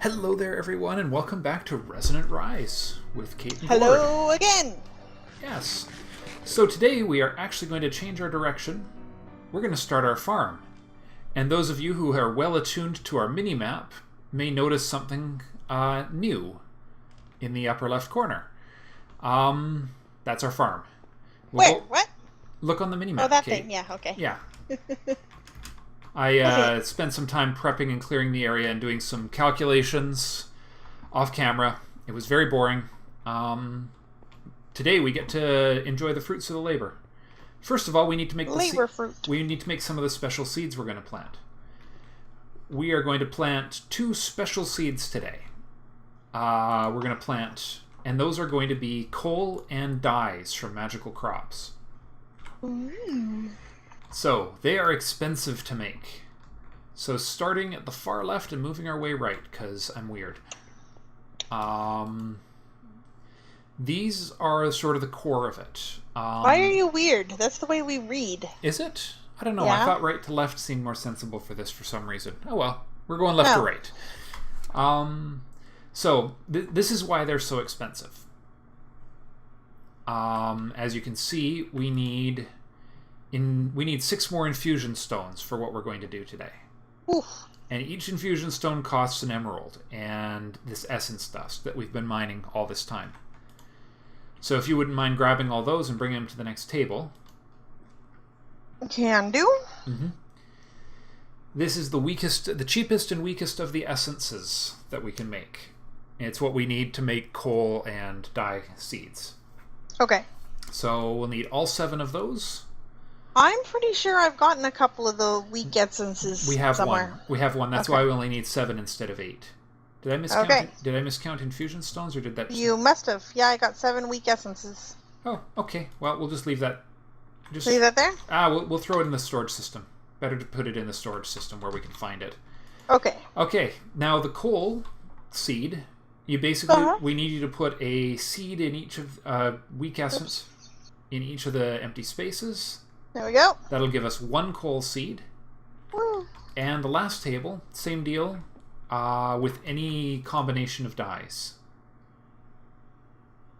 Hello there, everyone, and welcome back to Resonant Rise with Kate and Hello Gord. again! Yes. So today we are actually going to change our direction. We're going to start our farm. And those of you who are well attuned to our mini-map may notice something new in the upper left corner. That's our farm. What? Look on the mini-map, Oh, that Kate. thing. Yeah, okay. Yeah. I spent some time prepping and clearing the area and doing some calculations off camera. It was very boring. Today we get to enjoy the fruits of the labor. First of all, we need to make we need to make some of the special seeds we're going to plant. We are going to plant 2 special seeds today. We're going to plant, and those are going to be coal and dyes from magical crops. Ooh. So, they are expensive to make. So, starting at the far left and moving our way right, because I'm weird. These are sort of the core of it. Why are you weird? That's the way we read. Is it? I don't know. Yeah. I thought right to left seemed more sensible for this for some reason. Oh well. We're going left to right. So, this is why they're so expensive. As you can see, we need 6 more infusion stones for what we're going to do today. Oof. And each infusion stone costs an emerald and this essence dust that we've been mining all this time. So if you wouldn't mind grabbing all those and bringing them to the next table. Can do. Mm-hmm. This is the cheapest and weakest of the essences that we can make. It's what we need to make coal and dye seeds. Okay. So we'll need all 7 of those. I'm pretty sure I've gotten a couple of the weak essences We have somewhere. 1. We have 1. That's why we only need 7 instead of 8. Did I miscount? Okay. Did I miscount infusion stones, or did that? You must have. Yeah, I got 7 weak essences. Oh, okay. Well, we'll just leave that. Leave that there? We'll throw it in the storage system. Better to put it in the storage system where we can find it. Okay. Okay. Now the coal seed. You basically we need you to put a seed in each of weak essence in each of the empty spaces. There we go. That'll give us 1 coal seed. Woo. And the last table, same deal, with any combination of dyes.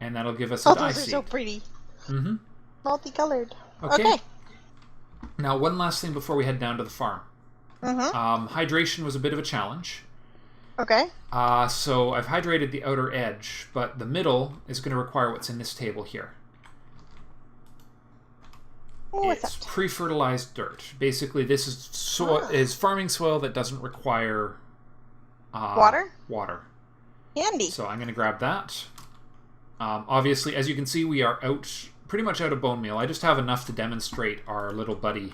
And that'll give us a dye Those are seed. so pretty. Mm-hmm. Multicolored. Okay. Now, one last thing before we head down to the farm. Mm-hmm. Hydration was a bit of a challenge. Okay. So I've hydrated the outer edge, but the middle is going to require what's in this table here. What's It's that? pre-fertilized dirt. Basically, this is farming soil that doesn't require Water? Water. Handy. So I'm going to grab that. Obviously, as you can see, we are pretty much out of bone meal. I just have enough to demonstrate our little buddy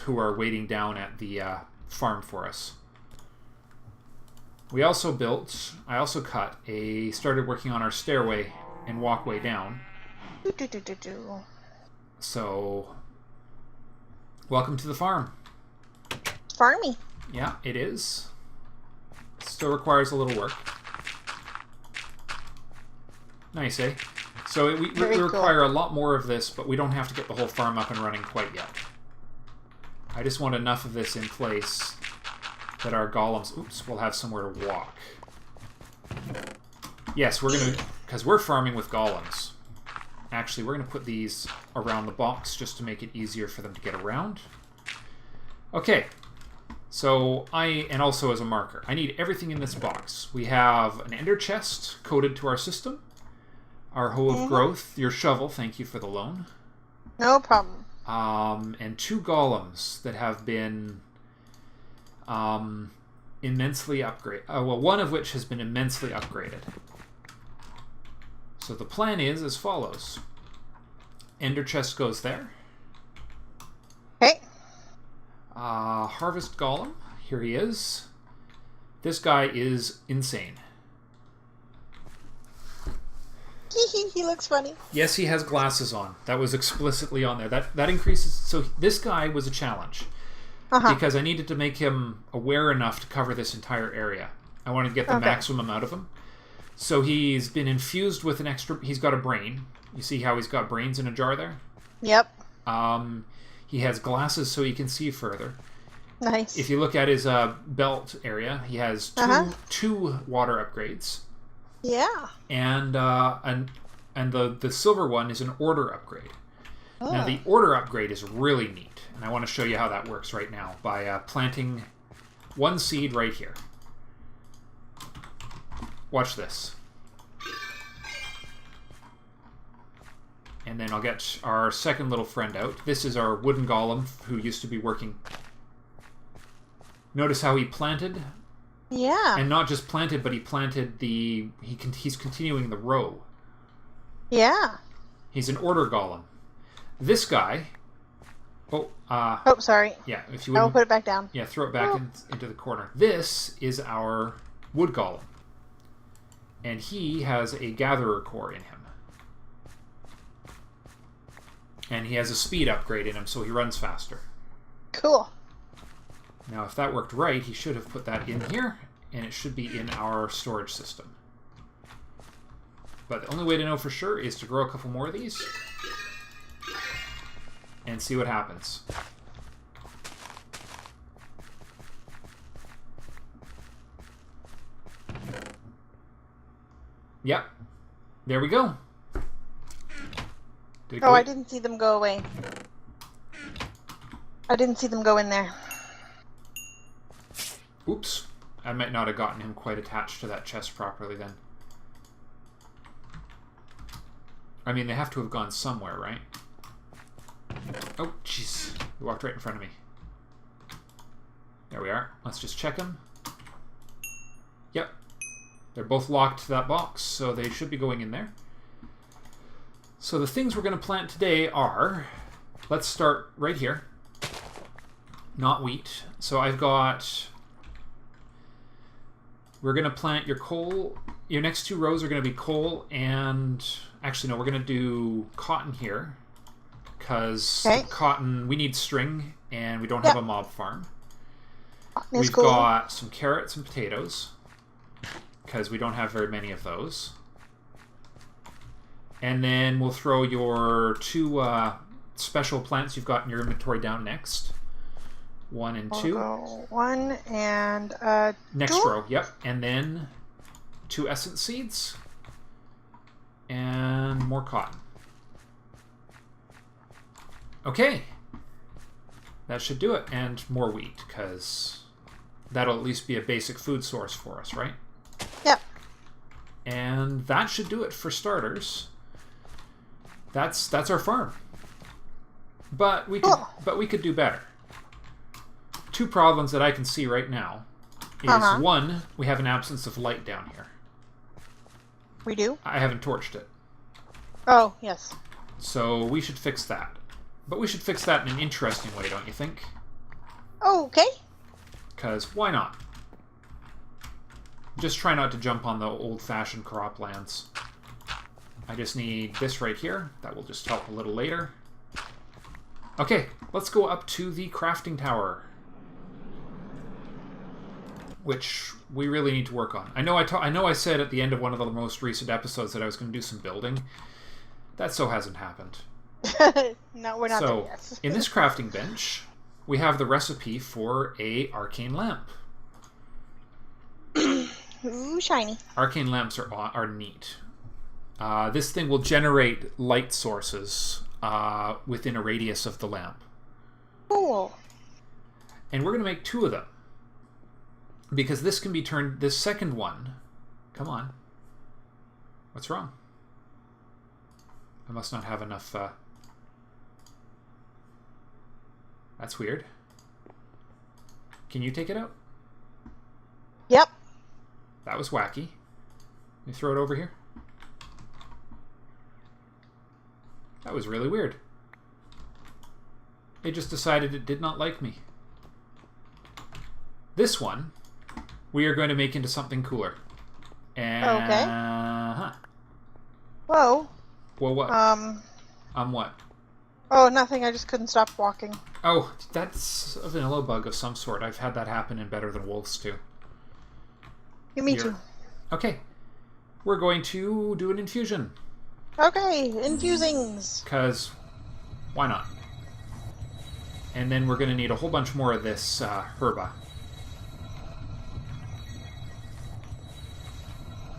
who are waiting down at the farm for us. I also started working on our stairway and walkway down. So, welcome to the farm. Farmy. Yeah, it is. Still requires a little work. Nice, eh? So we require a lot more of this, but we don't have to get the whole farm up and running quite yet. I just want enough of this in place that our golems, will have somewhere to walk. Yes, because we're farming with golems. Actually, we're going to put these around the box just to make it easier for them to get around. Okay. So, and also as a marker, I need everything in this box. We have an ender chest coded to our system. Our hoe of growth, your shovel, thank you for the loan. No problem. And 2 golems that have been immensely upgraded. One of which has been immensely upgraded. So the plan is as follows. Ender chest goes there. Okay. Harvest golem, here he is. This guy is insane. He looks funny. Yes, he has glasses on. That was explicitly on there. That increases. So this guy was a challenge because I needed to make him aware enough to cover this entire area. I wanted to get the maximum out of him. So he's been infused with an extra. He's got a brain. You see how he's got brains in a jar there? Yep. He has glasses so he can see further. Nice. If you look at his belt area, he has two water upgrades. Yeah. And the silver one is an order upgrade. Oh. Now, the order upgrade is really neat, and I want to show you how that works right now by planting one seed right here. Watch this. And then I'll get our second little friend out. This is our wooden golem who used to be working. Notice how he planted? Yeah. And not just planted, but he planted he's continuing the row. Yeah. He's an order golem. This guy... Oh, sorry. Yeah, if you I will wouldn't... put it back down. Yeah, throw it back into the corner. This is our wood golem. And he has a gatherer core in him. And he has a speed upgrade in him, so he runs faster. Cool. Now, if that worked right, he should have put that in here, and it should be in our storage system. But the only way to know for sure is to grow a couple more of these and see what happens. Yep. There we go. Did it go I didn't see them go away. I didn't see them go in there. Oops. I might not have gotten him quite attached to that chest properly then. I mean, they have to have gone somewhere, right? Oh, jeez. He walked right in front of me. There we are. Let's just check them. Yep. They're both locked to that box, so they should be going in there. So the things we're going to plant today are... Let's start right here. Not wheat. So I've got... We're going to plant your coal. Your next two rows are going to be coal and... Actually, no, we're going to do cotton here. Because cotton, we need string, and we don't have a mob farm. We've got some carrots and potatoes. Because we don't have very many of those. And then we'll throw your two special plants you've got in your inventory down next. 1 and 2. Go 1 and next 2? row, yep. And then 2 essence seeds. And more cotton. Okay. That should do it. And more wheat, because that'll at least be a basic food source for us, right? Yep. And that should do it for starters. That's our farm. But we could do better. 2 problems that I can see right now is one, we have an absence of light down here. We do? I haven't torched it. Oh, yes. So we should fix that. But we should fix that in an interesting way, don't you think? Okay. Because why not? Just try not to jump on the old-fashioned croplands. I just need this right here. That will just help a little later. Okay, let's go up to the crafting tower. Which we really need to work on. I know I said at the end of one of the most recent episodes that I was going to do some building. That so hasn't happened. No, we're not there yet. In this crafting bench, we have the recipe for a arcane lamp. Ooh, shiny. Arcane lamps are neat. This thing will generate light sources within a radius of the lamp. Cool. And we're going to make 2 of them. Because this can be turned... This second one... Come on. What's wrong? I must not have enough... That's weird. Can you take it out? Yep. That was wacky. Let me throw it over here. That was really weird. It just decided it did not like me. This one, we are going to make into something cooler. And, okay. Whoa. Well, what? What? Oh, nothing. I just couldn't stop walking. Oh, that's a vanilla bug of some sort. I've had that happen in Better Than Wolves, too. Me too. Okay. We're going to do an infusion. Okay, infusings. Because, why not? And then we're going to need a whole bunch more of this herba.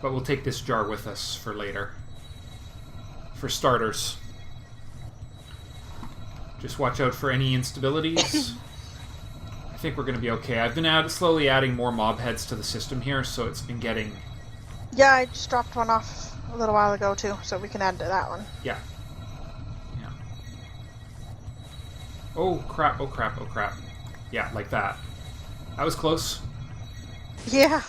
But we'll take this jar with us for later. For starters. Just watch out for any instabilities. I think we're going to be okay. I've been slowly adding more mob heads to the system here, so it's been getting... Yeah, I just dropped one off a little while ago, too, so we can add to that one. Yeah. Yeah. Oh, crap, oh, crap, oh, crap. Yeah, like that. That was close. Yeah.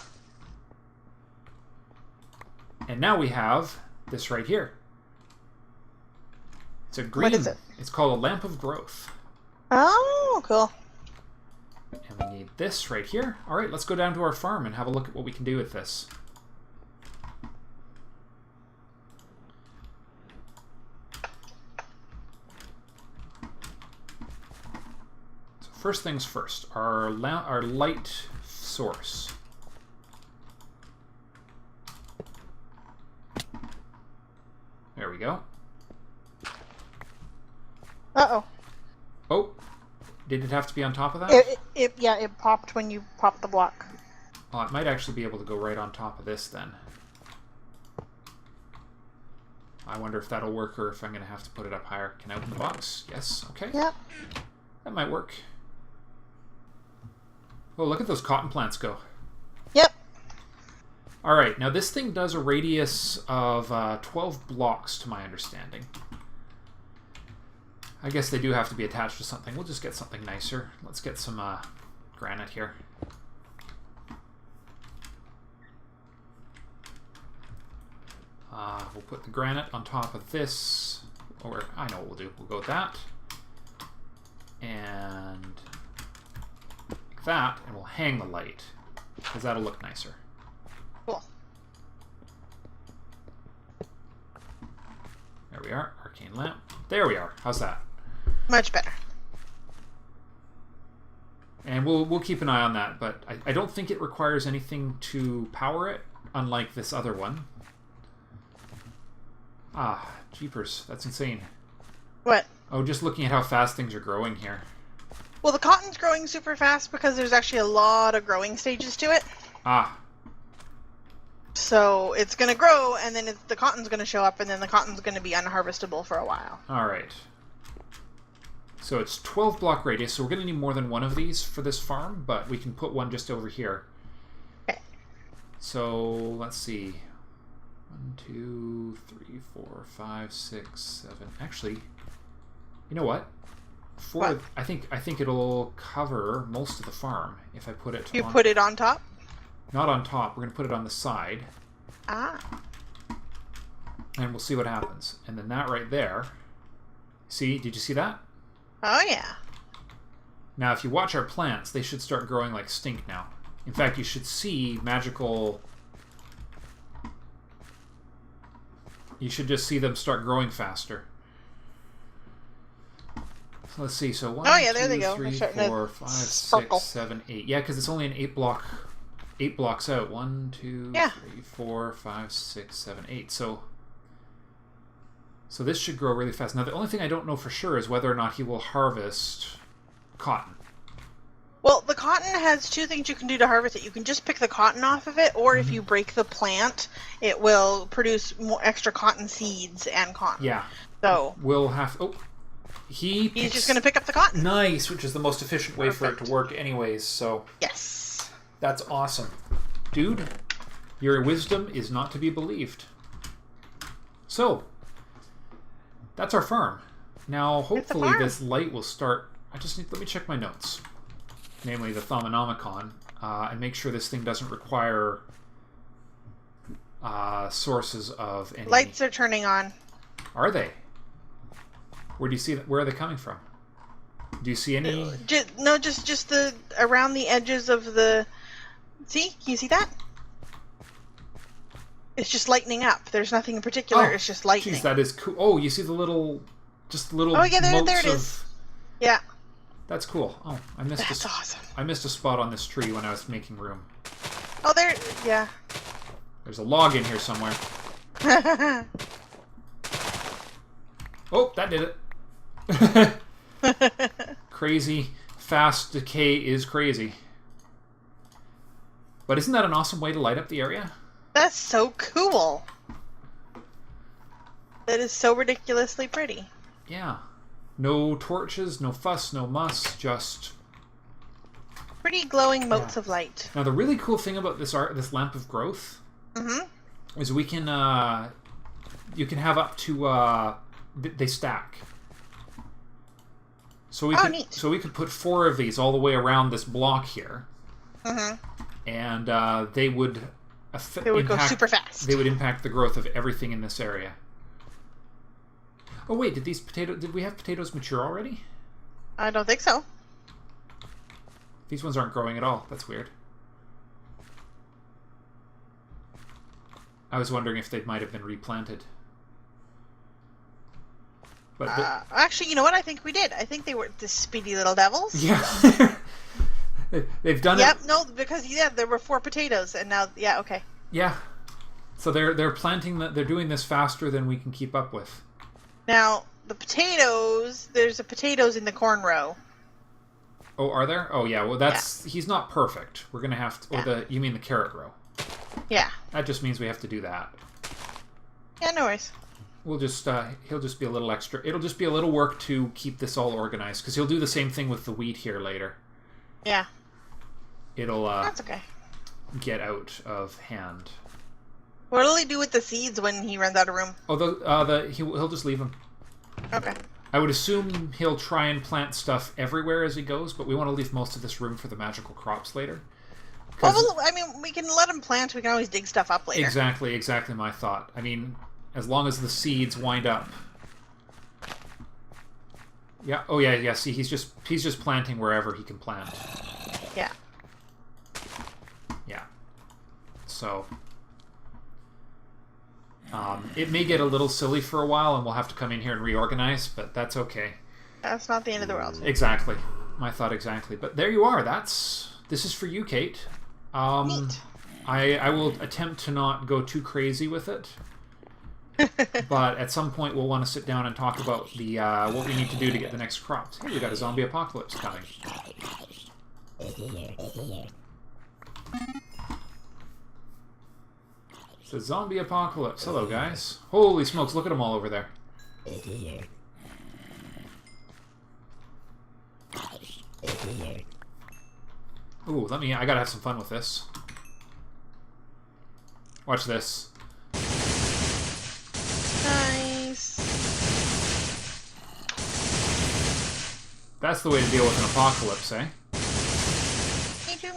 And now we have this right here. It's a green... What is it? It's called a Lamp of Growth. Oh, cool. And we need this right here. Alright, let's go down to our farm and have a look at what we can do with this. So first things first, our light source. There we go. Uh-oh. Oh, did it have to be on top of that? Yeah, it popped when you popped the block. Well, it might actually be able to go right on top of this then. I wonder if that'll work or if I'm going to have to put it up higher. Can I open the box? Yes. Okay. Yep. That might work. Oh, look at those cotton plants go. Yep. Alright, now this thing does a radius of 12 blocks to my understanding. I guess they do have to be attached to something. We'll just get something nicer. Let's get some granite here. We'll put the granite on top of this. Or, I know what we'll do. We'll go with that. And like that. And we'll hang the light. Because that'll look nicer. Cool. There we are. Arcane lamp. There we are. How's that? Much better. And we'll keep an eye on that, but I don't think it requires anything to power it, unlike this other one. Ah, jeepers. That's insane. What? Oh, just looking at how fast things are growing here. Well, the cotton's growing super fast because there's actually a lot of growing stages to it. Ah. So it's going to grow, and then the cotton's going to show up, and then the cotton's going to be unharvestable for a while. Alright. So it's 12 block radius, so we're going to need more than one of these for this farm, but we can put one just over here. Okay. So, let's see. 1, 2, 3, 4, 5, 6, 7. Actually, you know what? What? I think it'll cover most of the farm if I put it You put it on top? Not on top. We're going to put it on the side. Ah. And we'll see what happens. And then that right there. See? Did you see that? Oh, yeah. Now, if you watch our plants, they should start growing like stink now. In fact, you should see magical... You should just see them start growing faster. So let's see. So 1, oh, yeah, there 2, they go. 3, They're 4, 5, sparkle. 6, 7, 8. Yeah, because it's only an 8 blocks out. 1, 2, Yeah. 3, 4, 5, 6, 7, 8. So this should grow really fast. Now, the only thing I don't know for sure is whether or not he will harvest cotton. Well, the cotton has two things you can do to harvest it. You can just pick the cotton off of it, or if you break the plant, it will produce more extra cotton seeds and cotton. Yeah. So we'll have... Oh. He's just going to pick up the cotton. Nice, which is the most efficient way for it to work anyways, so... Yes. That's awesome. Dude, your wisdom is not to be believed. So, that's our farm. Now, hopefully this light will start... let me check my notes. Namely, the Thaumonomicon, and make sure this thing doesn't require sources of any... Lights are turning on. Are they? Where do you see that? Where are they coming from? Do you see any? No, just the around the edges of the. See? Can you see that? It's just lightening up. There's nothing in particular. It's just lightening. Jeez, that is cool. Oh, you see the little, just little. Oh yeah, there it of... is. Yeah. That's cool. Oh, I missed. That's awesome. I missed a spot on this tree when I was making room. Oh, there. Yeah. There's a log in here somewhere. Oh, that did it. crazy. Fast decay is crazy. But isn't that an awesome way to light up the area? That's so cool. That is so ridiculously pretty. Yeah. No torches, no fuss, no muss, just... Pretty glowing motes of light. Now the really cool thing about this lamp of growth is we can you can have up to they stack. So we could put 4 of these all the way around this block here. And they would go super fast. They would impact the growth of everything in this area. Oh wait, did we have potatoes mature already? I don't think so. These ones aren't growing at all. That's weird. I was wondering if they might have been replanted. But actually, you know what? I think we did. I think they were the speedy little devils. Yeah. They've done it. Yep, no, because there were 4 potatoes, and now okay. Yeah. So they're planting they're doing this faster than we can keep up with. Now, the potatoes, there's a potatoes in the corn row. Oh, are there? Oh, yeah. Well, he's not perfect. We're going to have to... Or you mean the carrot row? Yeah. That just means we have to do that. Yeah, no worries. We'll just... he'll just be a little extra... It'll just be a little work to keep this all organized, because he'll do the same thing with the wheat here later. Yeah. It'll... That's okay. Get out of hand. What'll he do with the seeds when he runs out of room? Oh, he'll just leave them. Okay. I would assume he'll try and plant stuff everywhere as he goes, but we want to leave most of this room for the magical crops later. Well, I mean, we can let him plant. We can always dig stuff up later. Exactly my thought. I mean, as long as the seeds wind up. Yeah. Oh, yeah. See, he's just planting wherever he can plant. Yeah. Yeah. So... it may get a little silly for a while, and we'll have to come in here and reorganize, but that's okay. That's not the end of the world. Exactly. My thought exactly. But there you are. This is for you, Kate. Neat. I will attempt to not go too crazy with it. But at some point, we'll want to sit down and talk about the what we need to do to get the next crops. Hey, we got a zombie apocalypse coming. It's a zombie apocalypse. Hello, guys. Holy smokes, look at them all over there. Ooh, I gotta have some fun with this. Watch this. Nice. That's the way to deal with an apocalypse, eh? Me too.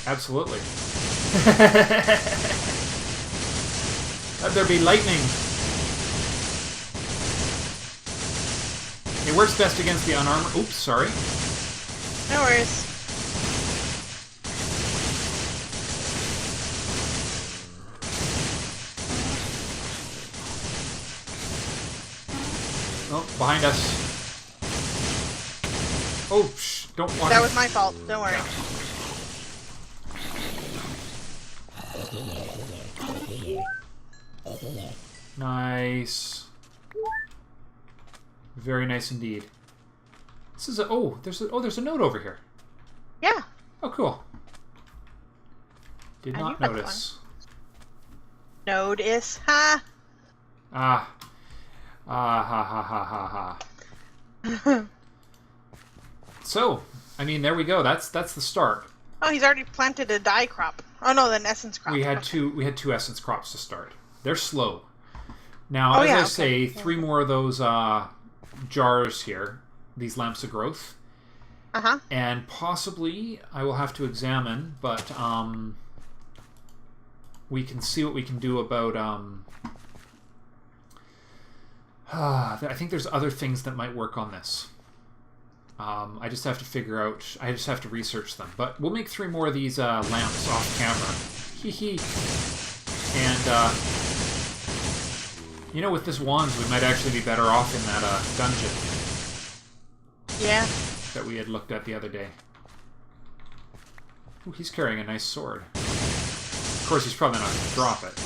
Absolutely. Let there be lightning. It works best against the unarmored... Oops, sorry. No worries. Oh, behind us. Oh, shh, don't walk. That was my fault. Don't worry. Nice. Very nice indeed. This is there's a note over here. Yeah. Oh, cool. Did not notice. Notice, ha. Ha ha. So, I mean, there we go. That's the start. Oh, he's already planted a dye crop. Oh no, an essence crop. We had two essence crops to start. They're slow. Now, as I say, 3 more of those jars here, these lamps of growth. Uh-huh. And possibly I will have to examine, but we can see what we can do about I think there's other things that might work on this. I just have to figure out... I just have to research them. But we'll make 3 more of these lamps off camera. Hee. And, you know, with this wands, we might actually be better off in that dungeon. Yeah. That we had looked at the other day. Ooh, he's carrying a nice sword. Of course, he's probably not going to drop it.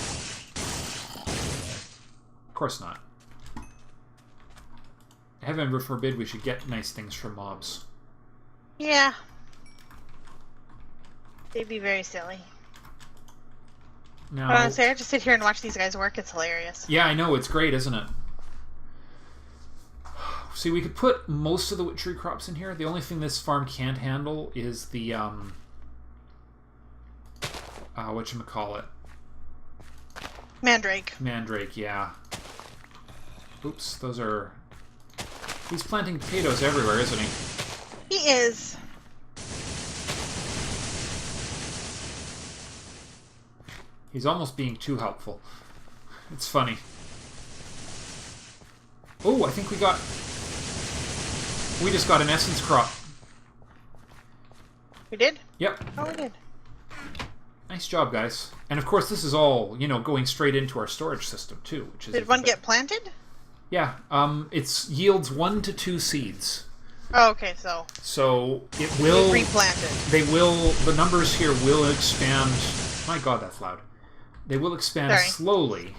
Of course not. heaven forbid we should get nice things from mobs. Yeah. They'd be very silly. Now, But honestly, I just sit here and watch these guys work. It's hilarious. yeah, I know, it's great, isn't it? See, we could put most of the witchery crops in here. The only thing this farm can't handle is the, whatchamacallit? Mandrake. Mandrake, yeah. Oops, those are... He's planting potatoes everywhere, isn't he? He is. He's almost being too helpful. It's funny. Oh, I think we got... We just got an essence crop. We did? Yep. Oh, we did. Nice job, guys. And of course, this is all, you know, going straight into our storage system, too. Which is Did one get planted? Yeah. It yields 1 to 2 seeds. Oh, okay, so... So, it will... replanted. They will... The numbers here will expand... My god, that's loud. They will expand slowly.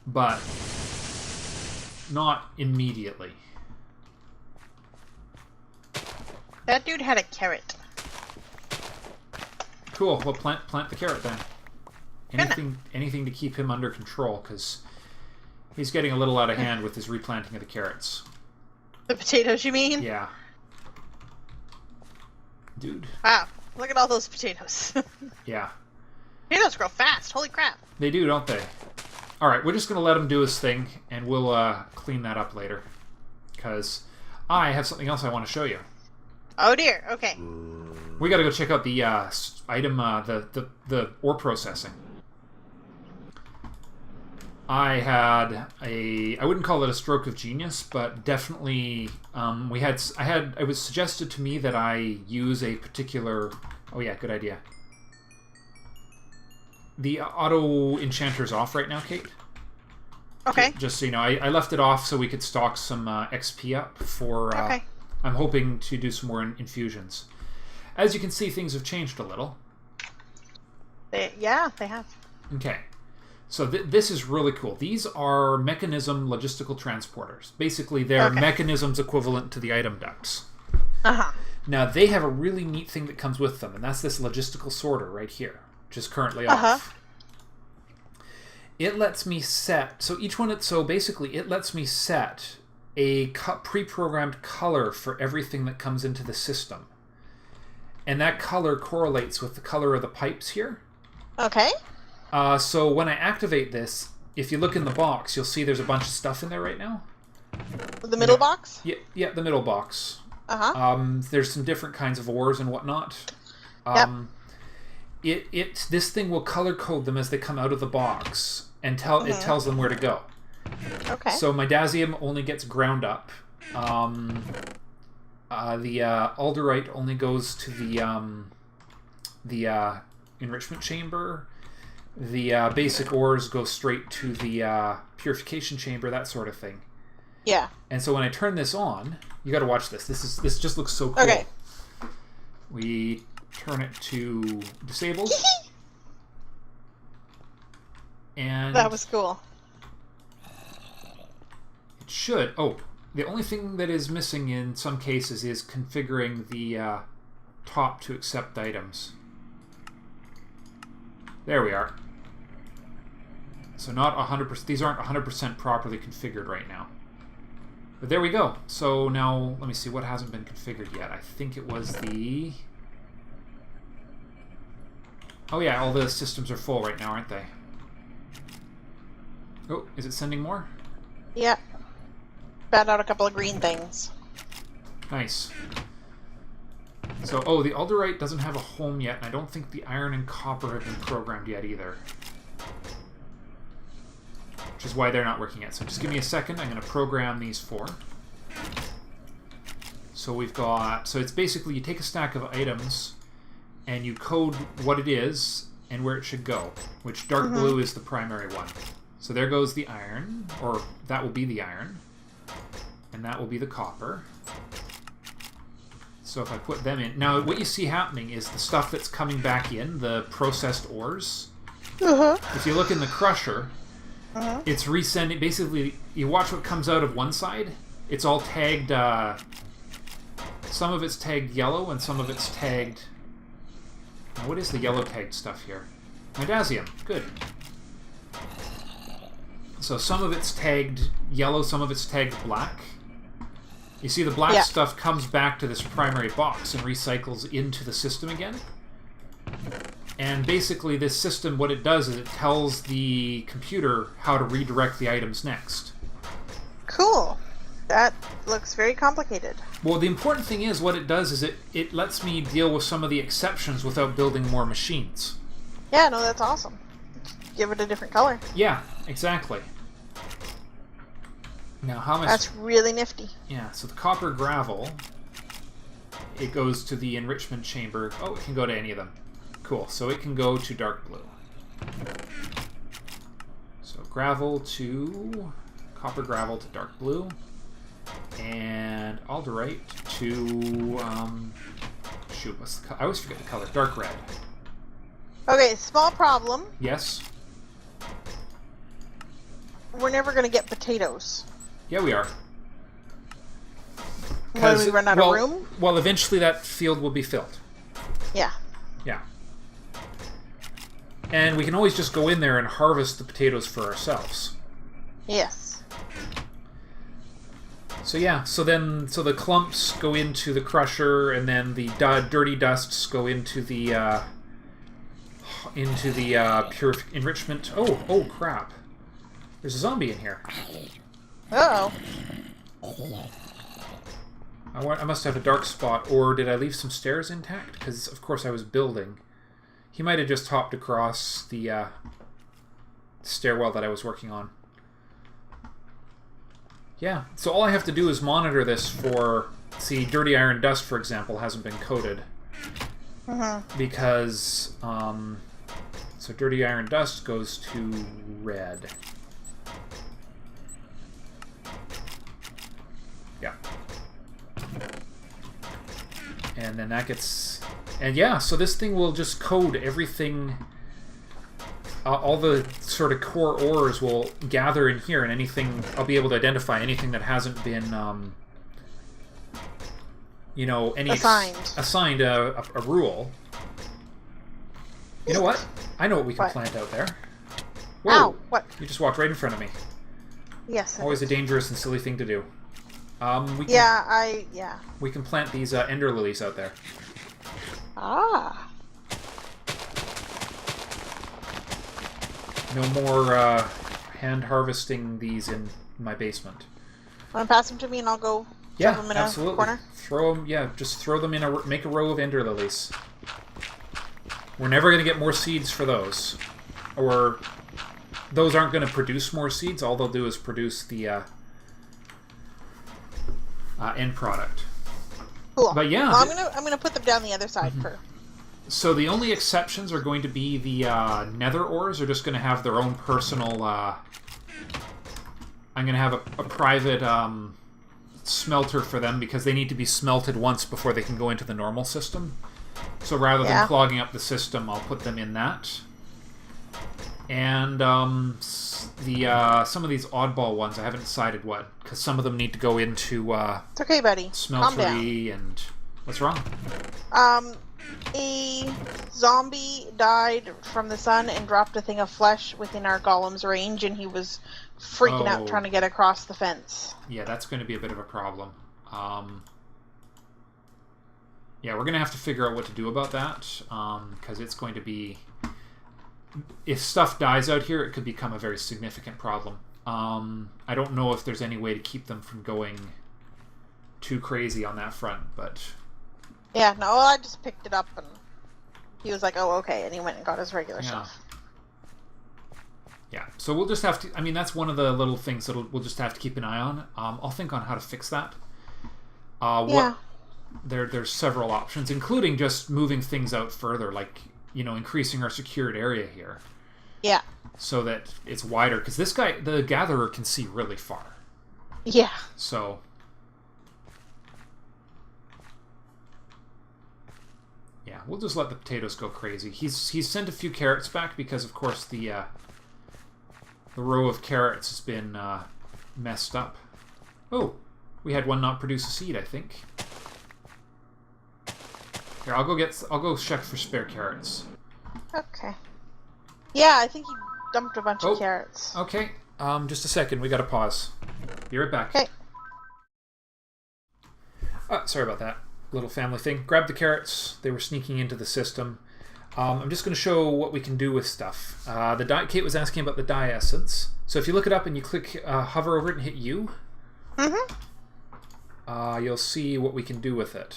But... not immediately. That dude had a carrot. Cool. Well, plant the carrot then. Anything to keep him under control, because he's getting a little out of hand with his replanting of the carrots. The potatoes, you mean? Yeah. Dude. Wow. Look at all those potatoes. Yeah. Potatoes grow fast. Holy crap. They do, don't they? Alright, we're just going to let him do his thing, and we'll clean that up later. Because I have something else I want to show you. Oh dear. Okay. We got to go check out the item, the ore processing. I had I wouldn't call it a stroke of genius, but definitely it was suggested to me that I use a particular... Oh yeah, good idea. The auto enchanter's off right now, Kate. Okay. Just so you know, I left it off so we could stock some XP up for... okay. I'm hoping to do some more infusions. As you can see, things have changed a little. Yeah, they have. Okay. So this is really cool. These are mechanism logistical transporters. Basically, they're mechanisms equivalent to the item ducts. Uh-huh. Now, they have a really neat thing that comes with them, and that's this logistical sorter right here, which is currently off. It lets me set... So basically, it lets me set a pre-programmed color for everything that comes into the system. And that color correlates with the color of the pipes here. Okay. So when I activate this, if you look in the box, you'll see there's a bunch of stuff in there right now. The middle box? Yeah, the middle box. Uh-huh. There's some different kinds of ores and whatnot. This thing will color code them as they come out of the box, and it tells them where to go. Okay. So my Dazium only gets ground up. The Alderite only goes to the enrichment chamber. The basic ores go straight to the purification chamber, that sort of thing. Yeah. And so when I turn this on, you got to watch this. This just looks so cool. Okay. We turn it to disabled. And that was cool. It should. Oh, the only thing that is missing in some cases is configuring the top to accept items. There we are. So not 100%. These aren't 100% properly configured right now. But there we go. So now, let me see what hasn't been configured yet. I think it was the... Oh yeah, all the systems are full right now, aren't they? Oh, is it sending more? Yeah. Spat out a couple of green things. Nice. So, the Alderite doesn't have a home yet, and I don't think the iron and copper have been programmed yet either. Which is why they're not working yet. So just give me a second. I'm going to program these 4. So we've got... So it's basically you take a stack of items, and you code what it is and where it should go, which dark blue is the primary one. So there goes the iron, or that will be the iron, and that will be the copper. So if I put them in... Now, what you see happening is the stuff that's coming back in, the processed ores. If you look in the crusher, it's resending. Basically, you watch what comes out of one side. It's all tagged. Some of it's tagged yellow, and some of it's tagged. Now, what is the yellow tagged stuff here? Midasium. Good. So some of it's tagged yellow, some of it's tagged black. You see, the black stuff comes back to this primary box and recycles into the system again. And basically, this system, what it does is it tells the computer how to redirect the items next. Cool. That looks very complicated. Well, the important thing is what it does is it lets me deal with some of the exceptions without building more machines. Yeah, no, that's awesome. Give it a different color. Yeah, exactly. Now, how much? That's really nifty. Yeah, so the copper gravel, it goes to the enrichment chamber. Oh, it can go to any of them. Cool, so it can go to dark blue. So gravel to... copper gravel to dark blue. And alderite to... shoot, what's the color? I always forget the color. Dark red. Okay, small problem. Yes? We're never going to get potatoes. Yeah, we are. When we run out of room? Well, eventually that field will be filled. Yeah. Yeah. And we can always just go in there and harvest the potatoes for ourselves. Yes. So yeah, so the clumps go into the crusher, and then the dirty dusts go into the pure enrichment. Oh crap! There's a zombie in here. Uh-oh. I must have a dark spot, or did I leave some stairs intact? Because of course I was building. He might have just hopped across the stairwell that I was working on. Yeah, so all I have to do is monitor this for... See, dirty iron dust, for example, hasn't been coated. Because... so dirty iron dust goes to red. Yeah. And then that gets... And yeah, so this thing will just code everything... all the sort of core ores will gather in here, and anything... I'll be able to identify anything that hasn't been, you know, any... assigned a rule. You know what? I know what we can plant out there. Whoa! Ow! What? You just walked right in front of me. Yes. Always a dangerous and silly thing to do. We can, yeah. We can plant these ender lilies out there. Ah. No more hand harvesting these in my basement. Want to pass them to me and I'll go shove them in absolutely. a corner? Throw them, yeah, just throw them in make a row of ender lilies. We're never going to get more seeds for those. Or those aren't going to produce more seeds. All they'll do is produce the end product. Cool. But yeah, well, I'm gonna put them down the other side for. So the only exceptions are going to be the nether ores are just going to have their own personal... I'm going to have a private smelter for them because they need to be smelted once before they can go into the normal system. So rather than clogging up the system, I'll put them in that. And some of these oddball ones, I haven't decided what, because some of them need to go into it's okay, buddy. smeltery and... What's wrong? A zombie died from the sun and dropped a thing of flesh within our golem's range, and he was freaking out trying to get across the fence. Yeah, that's going to be a bit of a problem. Yeah, we're going to have to figure out what to do about that, because it's going to be... If stuff dies out here, it could become a very significant problem. I don't know if there's any way to keep them from going too crazy on that front, but... Yeah, no, I just picked it up, and he was like, oh, okay, and he went and got his regular stuff. Yeah, so we'll just have to... I mean, that's one of the little things that we'll just have to keep an eye on. I'll think on how to fix that. There's several options, including just moving things out further, like, you know, increasing our secured area here. Yeah. So that it's wider, because this guy, the gatherer, can see really far. Yeah. So... Yeah, we'll just let the potatoes go crazy. He's sent a few carrots back because, of course, the The row of carrots has been messed up. Oh, we had one not produce a seed, I think. Here, I'll go check for spare carrots. Okay. Yeah, I think he dumped a bunch of carrots. Okay. Just a second. We got to pause. Be right back. Okay. Sorry about that. Little family thing. Grab the carrots. They were sneaking into the system. I'm just going to show what we can do with stuff. Kate was asking about the dye essence. So if you look it up and you click, hover over it and hit U, you'll see what we can do with it.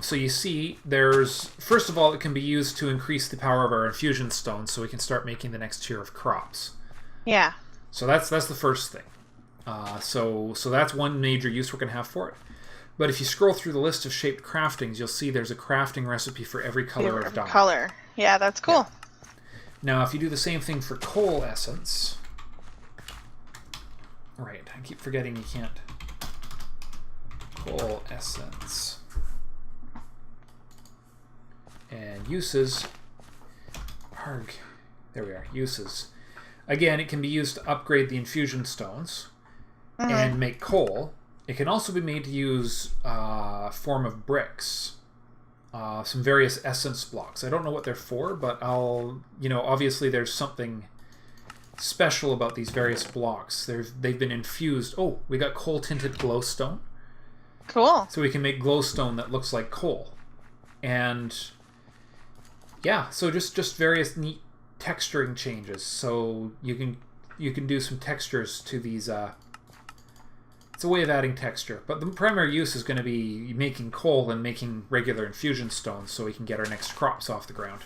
So you see, first of all, it can be used to increase the power of our infusion stones, so we can start making the next tier of crops. Yeah. So that's the first thing. So that's one major use we're going to have for it. But if you scroll through the list of shaped craftings, you'll see there's a crafting recipe for every color of dye. Color. Yeah, that's cool. Yeah. Now, if you do the same thing for coal essence... Right, I keep forgetting you can't... Coal essence... And uses... Arg. There we are. Uses. Again, it can be used to upgrade the infusion stones and make coal. It can also be made to use form of bricks. Some various essence blocks. I don't know what they're for, but obviously there's something special about these various blocks. They've been infused. Oh, we got coal-tinted glowstone. Cool. So we can make glowstone that looks like coal. And yeah, so just various neat texturing changes. So you can do some textures to these. It's a way of adding texture, but the primary use is going to be making coal and making regular infusion stones, so we can get our next crops off the ground.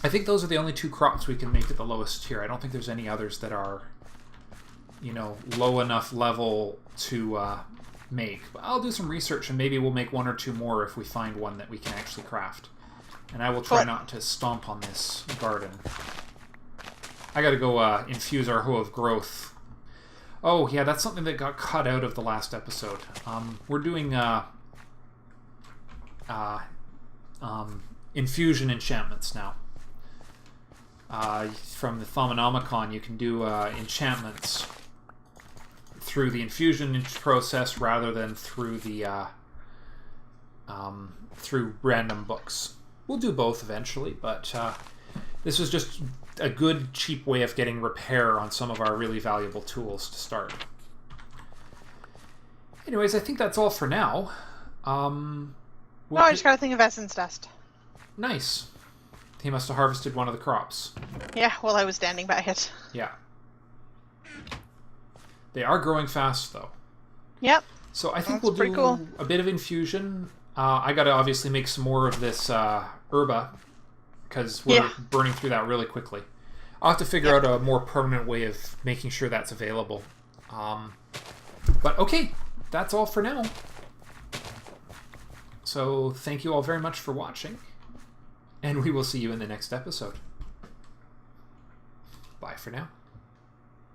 I think those are the only two crops we can make at the lowest tier. I don't think there's any others that are, low enough level to make. But I'll do some research and maybe we'll make one or two more if we find one that we can actually craft. And I will try not to stomp on this garden. I gotta go infuse our hoe of growth. Oh yeah, that's something that got cut out of the last episode. We're doing infusion enchantments now. From the Thaumonomicon, you can do enchantments through the infusion process rather than through the through random books. We'll do both eventually, but this was just a good, cheap way of getting repair on some of our really valuable tools to start. Anyways, I think that's all for now. I just got a thing of essence dust. Nice. He must have harvested one of the crops. Yeah, while I was standing by it. Yeah. They are growing fast, though. Yep. So I think we'll do a bit of infusion. I got to obviously make some more of this herba, because we're burning through that really quickly. I'll have to figure out a more permanent way of making sure that's available. But okay, that's all for now. So thank you all very much for watching, and we will see you in the next episode. Bye for now.